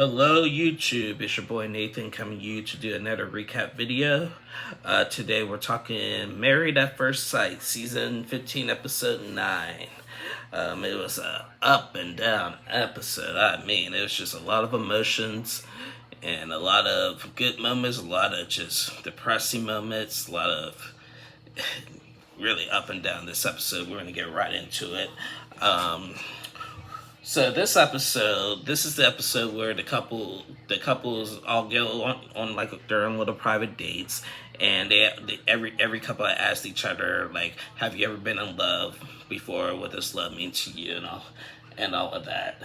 Hello YouTube, it's your boy Nathan coming to you to do another recap video. Today we're talking Married at First Sight, Season 15, Episode 9. It was a up and down episode. I mean, it was just a lot of emotions and a lot of good moments, a lot of just depressing moments, a lot of really up and down this episode. We're going to get right into it. So this is the episode where the couples all go on like their own little private dates, and every couple asked each other like, "Have you ever been in love before? What does love mean to you?" and all of that.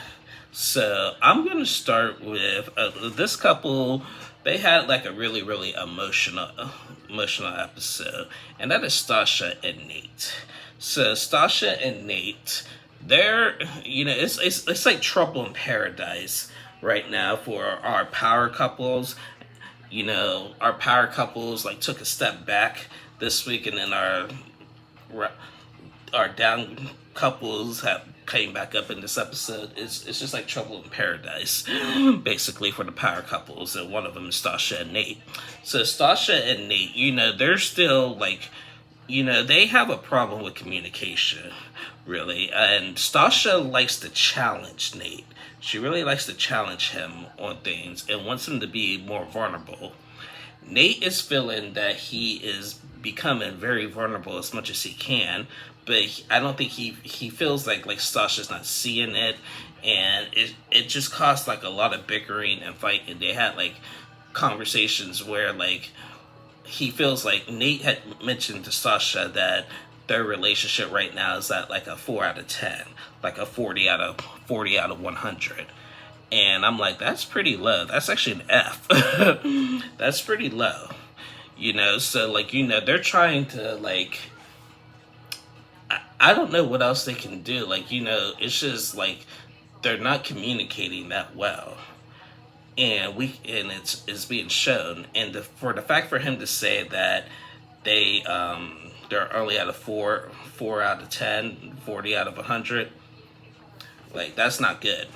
So I'm gonna start with this couple. They had like a really emotional episode, and that is Stasha and Nate. So Stasha and Nate, they're, it's like trouble in paradise right now for our power couples. Our power couples like took a step back this week, and then our down couples have came back up in this episode. It's just like trouble in paradise, basically, for the power couples, and one of them is Stasha and Nate. So Stasha and Nate, they're still like, they have a problem with communication, really. And Stasha likes to challenge Nate. She really likes to challenge him on things and wants him to be more vulnerable. Nate is feeling that he is becoming very vulnerable as much as he can, but I don't think he feels like Stasha's not seeing it, and it just caused like a lot of bickering and fighting. They had like conversations where like he feels like Nate had mentioned to Stasha that their relationship right now is at like a 4 out of 10, like a 40 out of 100. And I'm like, that's pretty low. That's actually an F. That's pretty low. So like, they're trying to like, I don't know what else they can do. Like, it's just like they're not communicating that well. And it's being shown. And for him to say that they're only at a 4 out of 10, 40 out of 100, like, that's not good.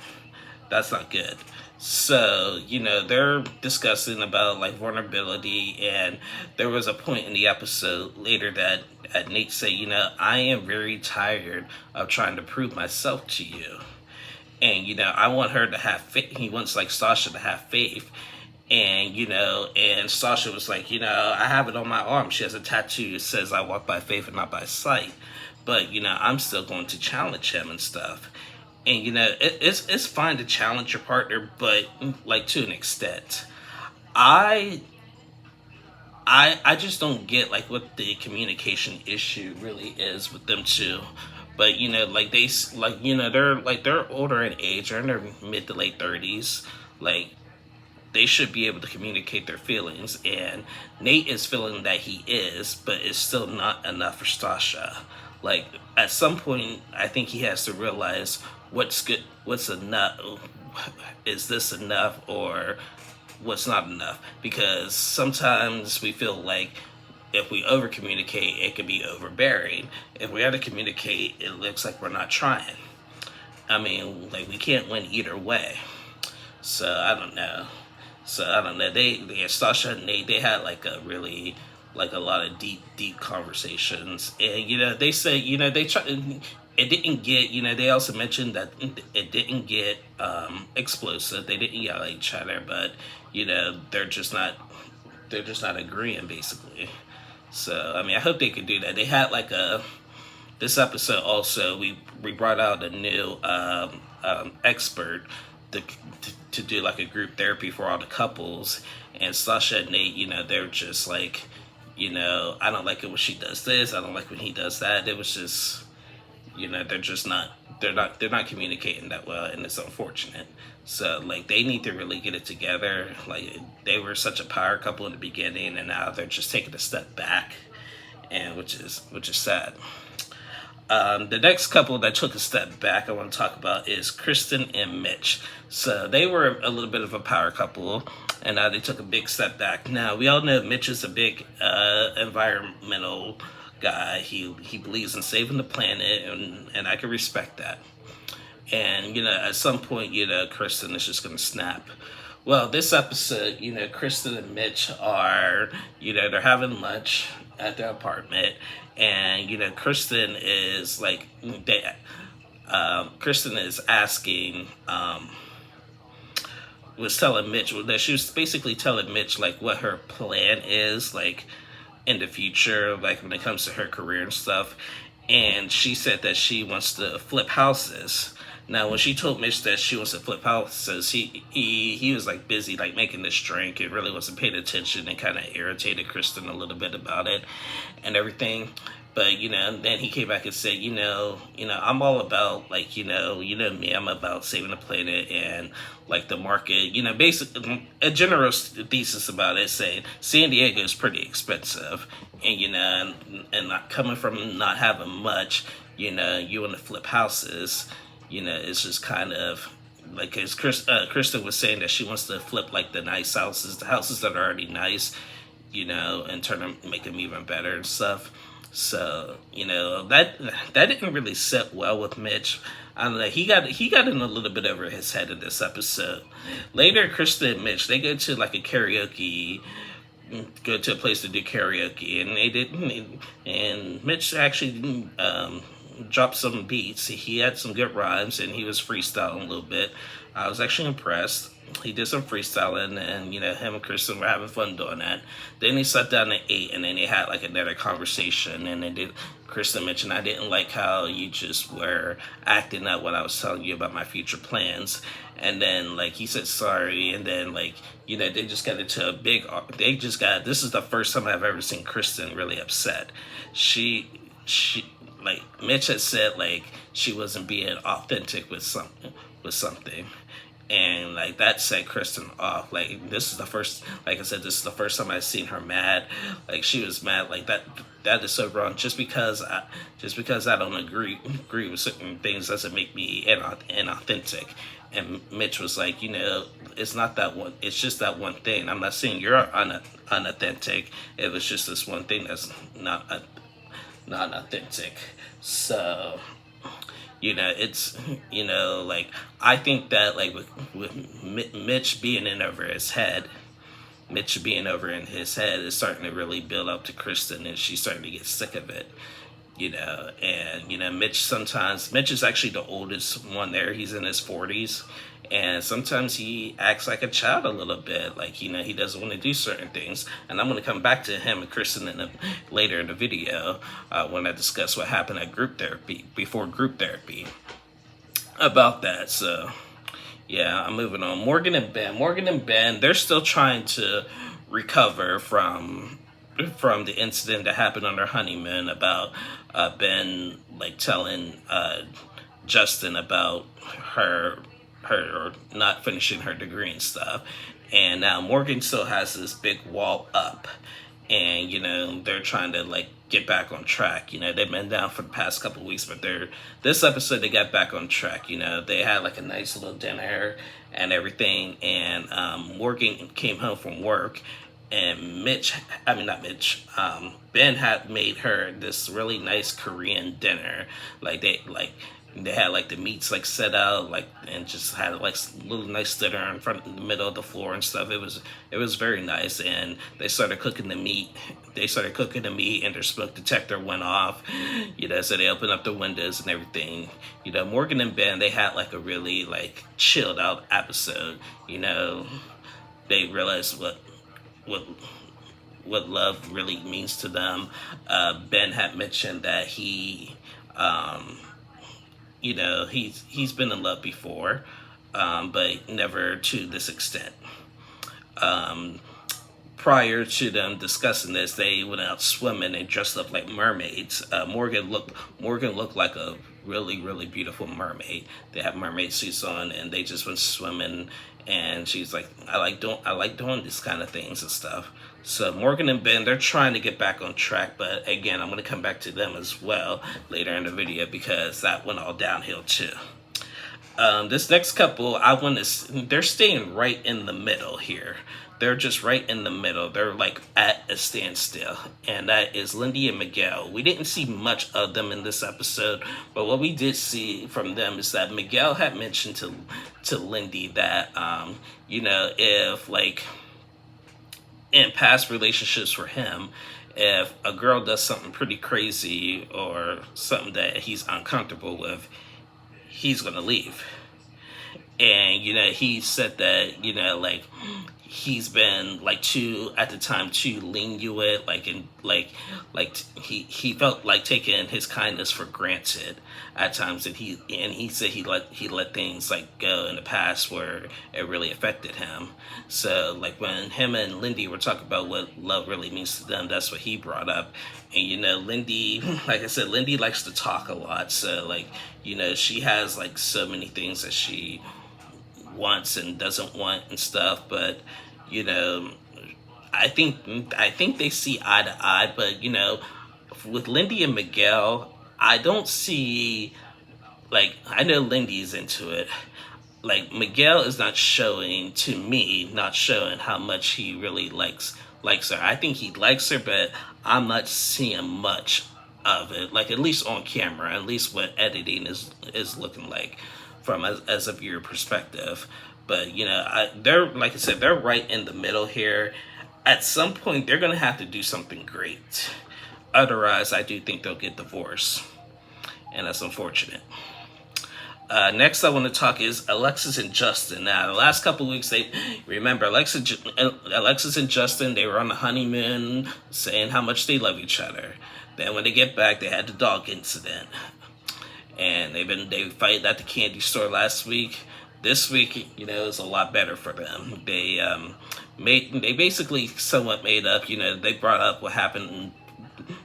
That's not good. So, they're discussing about like vulnerability, and there was a point in the episode later that Nate said, I am very tired of trying to prove myself to you. And, I want her to have faith. He wants like Stasha to have faith. And, and Stasha was like, I have it on my arm. She has a tattoo that says I walk by faith and not by sight. But, I'm still going to challenge him and stuff. And, it's fine to challenge your partner, but like to an extent. I just don't get like what the communication issue really is with them two. But they're older in age, they're in their mid to late 30s. Like, they should be able to communicate their feelings, and Nate is feeling that he is, but it's still not enough for Stasha. Like, at some point, I think he has to realize what's good, what's enough, is this enough, or what's not enough. Because sometimes we feel like if we over communicate, it can be overbearing. If we have to communicate, it looks like we're not trying. I mean, like, we can't win either way. So I don't know. Stasha and Nate, they had like a really, like a lot of deep conversations. And, they say, they try, it didn't get, they also mentioned that it didn't get explosive. They didn't yell at each other, but, they're just not agreeing, basically. So, I mean, I hope they could do that. They had like this episode also, we brought out a new expert to do like a group therapy for all the couples. And Sasha and Nate, they're just like, I don't like it when she does this, I don't like when he does that. It was just, they're not communicating that well, and it's unfortunate. So like, they need to really get it together. Like, they were such a power couple in the beginning, and now they're just taking a step back, and which is sad. The next couple that took a step back I want to talk about is Kristin and Mitch. So they were a little bit of a power couple, and now they took a big step back. Now, we all know Mitch is a big environmental guy. He believes in saving the planet, and I can respect that. And, at some point, Kristin is just going to snap. Well, this episode, Kristin and Mitch are, they're having lunch at their apartment. And, Kristin is like, Kristin is asking, was telling Mitch that she was basically telling Mitch like what her plan is, like in the future, like when it comes to her career and stuff. And she said that she wants to flip houses. Now, when she told Mitch that she wants to flip houses, he was like busy like making this drink and really wasn't paying attention, and kind of irritated Kristin a little bit about it and everything. But then he came back and said, I'm all about like, me, I'm about saving the planet and like the market. Basically a general thesis about it, saying San Diego is pretty expensive, and and not coming from not having much, you want to flip houses. It's just kind of like, as Krista was saying, that she wants to flip like the nice houses, the houses that are already nice, and turn them, make them even better and stuff. So that didn't really sit well with Mitch. I don't know. He got in a little bit over his head in this episode. Later, Krista and Mitch, they go to like a karaoke. Go to a place to do karaoke, and they didn't. And Mitch actually dropped some beats. He had some good rhymes, and he was freestyling a little bit. I was actually impressed. He did some freestyling, and him and Kristin were having fun doing that. Then he sat down and ate, and then they had like another conversation. And then Kristin mentioned, I didn't like how you just were acting up when I was telling you about my future plans. And then like he said sorry, and then like they just got into a big. This is the first time I've ever seen Kristin really upset. She like Mitch had said like she wasn't being authentic with something. And like that set Kristin off. Like this is the first, like I said, this is the first time I've seen her mad. Like she was mad. Like that is so wrong. Just because I don't agree with certain things doesn't make me inauthentic. And Mitch was like, it's not that one. It's just that one thing. I'm not saying you're unauthentic. It was just this one thing that's not authentic. So. It's, like, I think that, like, with Mitch being in his head is starting to really build up to Kristin, and she's starting to get sick of it, and, Mitch is actually the oldest one there. He's in his 40s, and sometimes he acts like a child a little bit, like, he doesn't want to do certain things. And I'm going to come back to him and Kristin later in the video when I discuss what happened at before group therapy about that. So, yeah, I'm moving on. Morgan and Ben, they're still trying to recover from the incident that happened on their honeymoon about Ben, like, telling Justin about her not finishing her degree and stuff. And now Morgan still has this big wall up, and they're trying to like get back on track. They've been down for the past couple of weeks, but this episode they got back on track. They had like a nice little dinner and everything, and Morgan came home from work, and Ben had made her this really nice Korean dinner. They had like the meats like set out, like, and just had like little nice dinner in the middle of the floor and stuff. It was very nice. And they started cooking the meat. And their smoke detector went off. So they opened up the windows and everything. Morgan and Ben, they had like a really like chilled out episode. They realized what love really means to them. Ben had mentioned that he's been in love before, but never to this extent. Prior to them discussing this, they went out swimming and dressed up like mermaids. Morgan looked like a really, really beautiful mermaid. They had mermaid suits on, and they just went swimming. And she's like, I like doing this kind of things and stuff. So Morgan and Ben, they're trying to get back on track, but again, I'm going to come back to them as well later in the video because that went all downhill too. This next couple, they're staying right in the middle here. They're just right in the middle. They're like at a standstill. And that is Lindy and Miguel. We didn't see much of them in this episode, but what we did see from them is that Miguel had mentioned to Lindy that, if like in past relationships for him, if a girl does something pretty crazy or something that he's uncomfortable with, he's gonna leave. And he said that like he's been like too at the time too lenient, he felt like taking his kindness for granted at times, and he said he let things like go in the past where it really affected him. So like when him and Lindy were talking about what love really means to them, that's what he brought up. And Lindy, like I said, Lindy likes to talk a lot, so like she has like so many things that she wants and doesn't want and stuff, but I think they see eye to eye. But with Lindy and Miguel, I don't see, like, I know Lindy's into it. Like, Miguel is not showing how much he really likes her. I think he likes her, but I'm not seeing much of it, like at least on camera, at least what editing is looking like from as a viewer perspective. But they're, like I said, they're right in the middle here. At some point they're gonna have to do something great, otherwise I do think they'll get divorced, and that's unfortunate. Next I want to talk is Alexis and Justin. Now, the last couple of weeks, Alexis and Justin, they were on the honeymoon, saying how much they love each other. Then when they get back, they had the dog incident, and they fight at the candy store last week. This week, is a lot better for them. They basically somewhat made up. They brought up what happened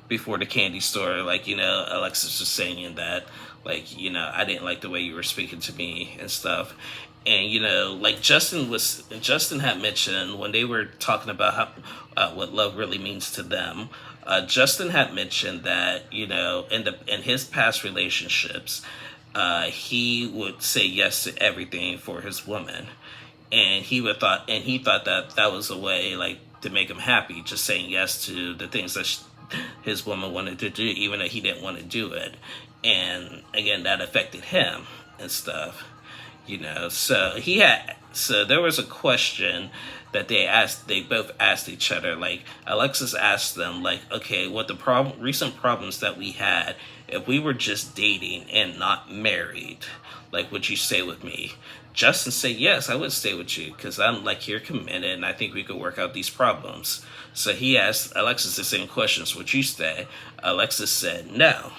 before the candy store. Like, Alexis was saying that, like, I didn't like the way you were speaking to me and stuff. And like Justin had mentioned when they were talking about what love really means to them. Justin had mentioned that in his past relationships, he would say yes to everything for his woman, and he thought that was a way like to make him happy, just saying yes to the things that his woman wanted to do, even though he didn't want to do it. And again, that affected him and stuff. So there was a question that they both asked each other. Like, Alexis asked them, like, okay, what the recent problems that we had, if we were just dating and not married, like, would you stay with me? Justin said, yes, I would stay with you, because I'm like, you're committed and I think we could work out these problems. So he asked Alexis the same questions, would you stay? Alexis said no.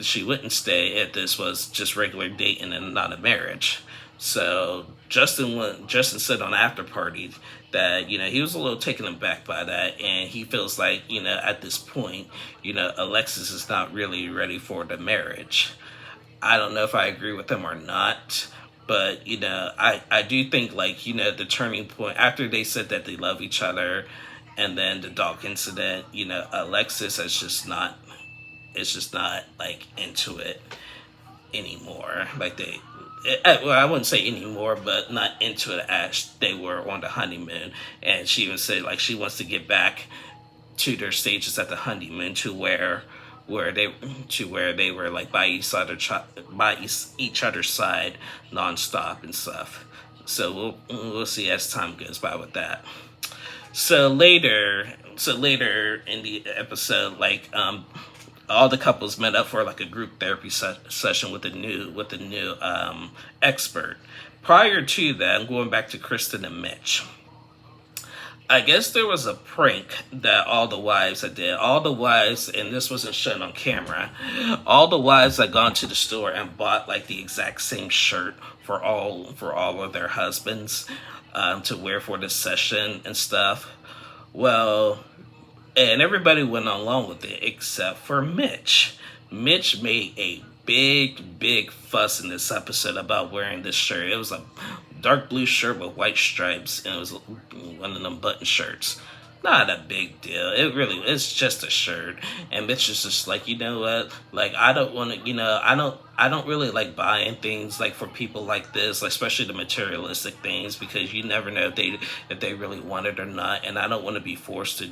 She wouldn't stay if this was just regular dating and not a marriage. So Justin said on after party that he was a little taken aback by that, and he feels like at this point Alexis is not really ready for the marriage. I don't know if I agree with him or not, but I do think, like, the turning point after they said that they love each other, and then the dog incident, Alexis is just not like into it anymore. Like well, I wouldn't say anymore, but not into it as they were on the honeymoon. And she even said, like, she wants to get back to their stages at the honeymoon, to where they were like by each other's side nonstop and stuff. So we'll see as time goes by with that. So later in the episode, like, all the couples met up for like a group therapy session with a new expert. Prior to that, I'm going back to Kristin and Mitch. I guess there was a prank that all the wives had did. All the wives, and this wasn't shown on camera, all the wives had gone to the store and bought like the exact same shirt for all of their husbands to wear for the session and stuff. Well, and everybody went along with it except for Mitch. Mitch made a big fuss in this episode about wearing this shirt. It was a dark blue shirt with white stripes, and it was one of them button shirts. not a big deal. It's just a shirt. And Mitch is just like, you know what? Like, I don't want to, I don't really like buying things like for people like this, like, especially the materialistic things, because you never know if they really want it or not. And I don't want to be forced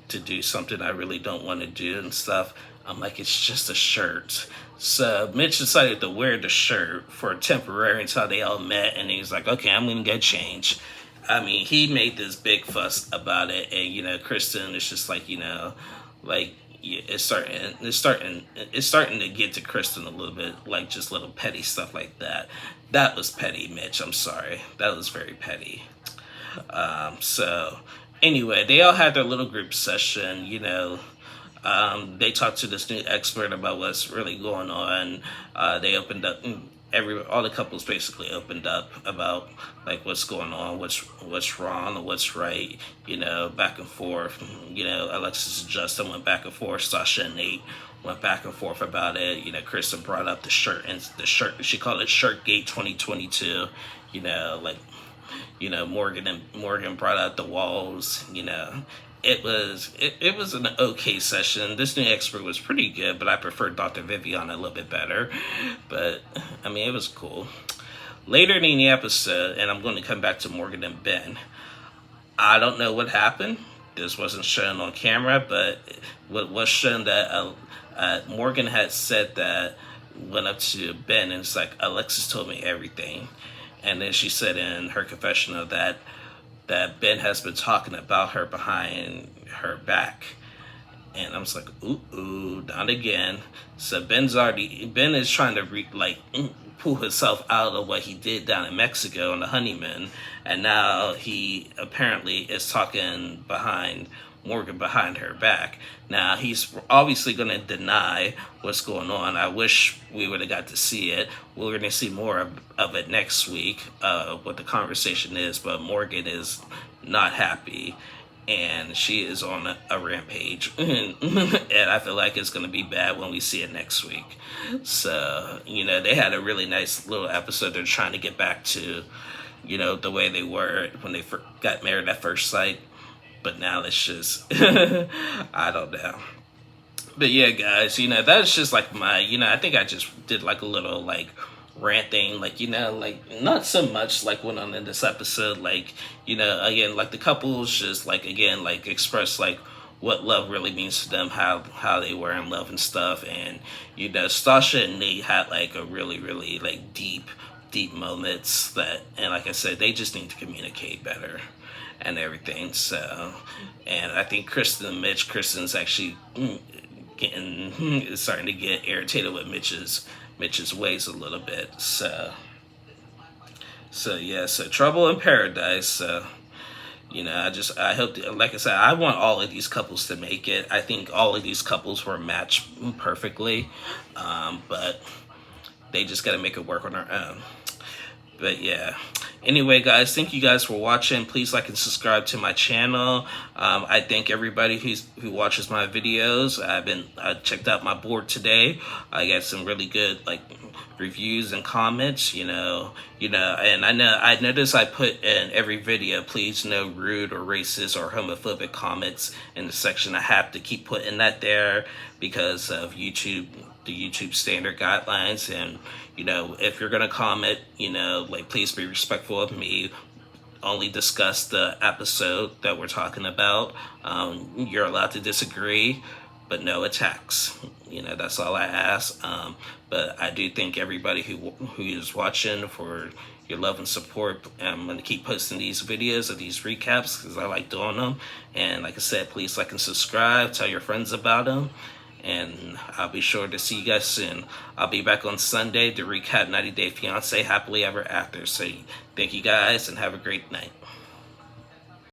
to do something I really don't want to do and stuff. I'm like, it's just a shirt. So Mitch decided to wear the shirt for temporary until they all met, and he's like, okay, I'm gonna get changed. I mean, he made this big fuss about it, and Kristin is just like, like, yeah, it's starting to get to Kristin a little bit, like just little petty stuff like that. That was petty, Mitch. I'm sorry, that was very petty. So anyway, they all had their little group session. They talked to this new expert about what's really going on. They opened up. All the couples basically opened up about like what's going on, what's wrong, and what's right. Back and forth. Alexis and Justin went back and forth. Sasha and Nate went back and forth about it. Kristen brought up the shirt, and the shirt, she called it Shirtgate 2022. Morgan brought out the walls. It was an okay session. This new expert was pretty good, but I preferred Dr. Vivian a little bit better. But I mean, it was cool. Later in the episode, and I'm going to come back to Morgan and Ben. I don't know what happened. This wasn't shown on camera, but what was shown that Morgan had said that went up to Ben, and it's like, Alexis told me everything. And then she said in her confessional that Ben has been talking about her behind her back. And I was like, ooh, not again. So Ben is trying to pull himself out of what he did down in Mexico on the honeymoon. And now he apparently is talking behind Morgan behind her back. Now he's obviously going to deny what's going on. I wish we would have got to see it. We're going to see more of it next week, what the conversation is, but Morgan is not happy, and she is on a rampage, and I feel like it's going to be bad when we see it next week. So, they had a really nice little episode. They're trying to get back to, the way they were when they got married at first sight. But now it's just, I don't know. But yeah, guys, that's just like my, I think I just did like a little like rant thing, like, not so much like went on in this episode, like, again, like the couples just like, again, like express like what love really means to them, how they were in love and stuff. And, Stasha and Nate had like a really, really like deep moments and like I said, they just need to communicate better and everything. So, and I think Kristen's actually starting to get irritated with Mitch's ways a little bit. So yeah, so trouble in paradise. So, I hope, like I said, I want all of these couples to make it. I think all of these couples were matched perfectly, but they just got to make it work on their own. But yeah, anyway, guys, thank you guys for watching. Please like and subscribe to my channel. I thank everybody who watches my videos. I checked out my board today. I got some really good like reviews and comments. And I notice I put in every video, please no rude or racist or homophobic comments in the section. I have to keep putting that there because of the YouTube standard guidelines. And if you're gonna comment, like, please be respectful of me. Only discuss the episode that we're talking about. You're allowed to disagree, but no attacks. That's all I ask. But I do thank everybody who is watching for your love and support. I'm going to keep posting these videos of these recaps because I like doing them. And like I said, please like and subscribe. Tell your friends about them. And I'll be sure to see you guys soon. I'll be back on Sunday to recap 90 Day Fiancé Happily Ever After. So thank you guys and have a great night.